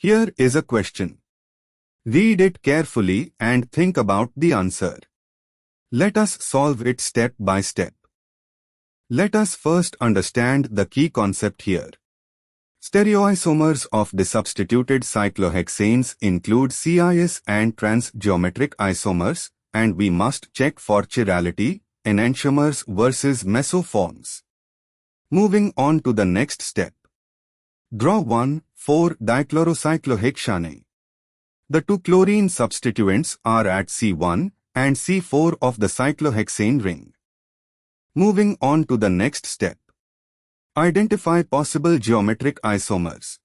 Here is a question. Read it carefully and think about the answer. Let us solve it step by step. Let us first understand the key concept here. Stereoisomers of disubstituted cyclohexanes include cis and trans geometric isomers, and we must check for chirality, enantiomers versus mesoforms. Moving on to the next step. Draw 1,4-dichlorocyclohexane. The two chlorine substituents are at C1 and C4 of the cyclohexane ring. Moving on to the next step. Identify possible geometric isomers.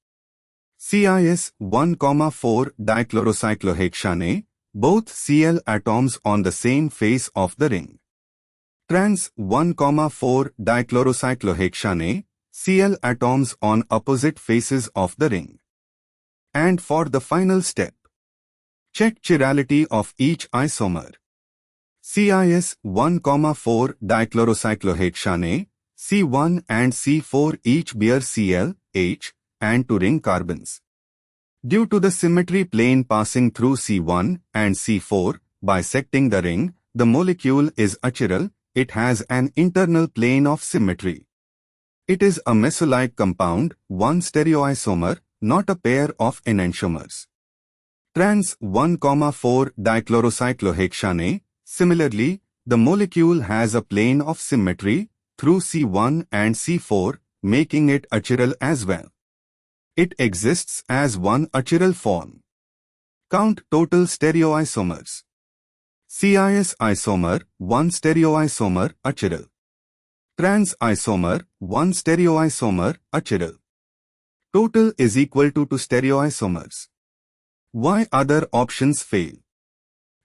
Cis 1,4-dichlorocyclohexane, both Cl atoms on the same face of the ring. Trans 1,4-dichlorocyclohexane, Cl atoms on opposite faces of the ring. And for the final step, check chirality of each isomer. Cis 1,4-dichlorocyclohexane, C1 and C4 each bear Cl, H, and 2 ring carbons. Due to the symmetry plane passing through C1 and C4, bisecting the ring, the molecule is achiral. It has an internal plane of symmetry. It is a meso-like compound, one stereoisomer, not a pair of enantiomers. Trans 1,4-dichlorocyclohexane. Similarly, the molecule has a plane of symmetry through C1 and C4, making it achiral as well. It exists as one achiral form. Count total stereoisomers. Cis isomer, 1 stereoisomer, achiral. Trans isomer, 1 stereoisomer, achiral. Total is equal to 2 stereoisomers. Why other options fail?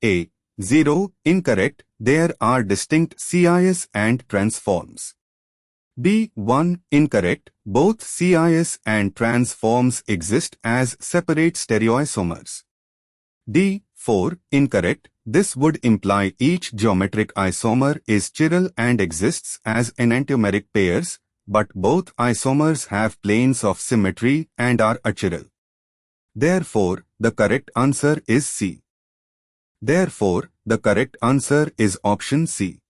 A. 0, incorrect, there are distinct cis and trans forms. B. 1, incorrect, both cis and trans forms exist as separate stereoisomers. D. 4, incorrect, this would imply each geometric isomer is chiral and exists as enantiomeric pairs, but both isomers have planes of symmetry and are achiral. Therefore, the correct answer is C. Therefore, the correct answer is option C.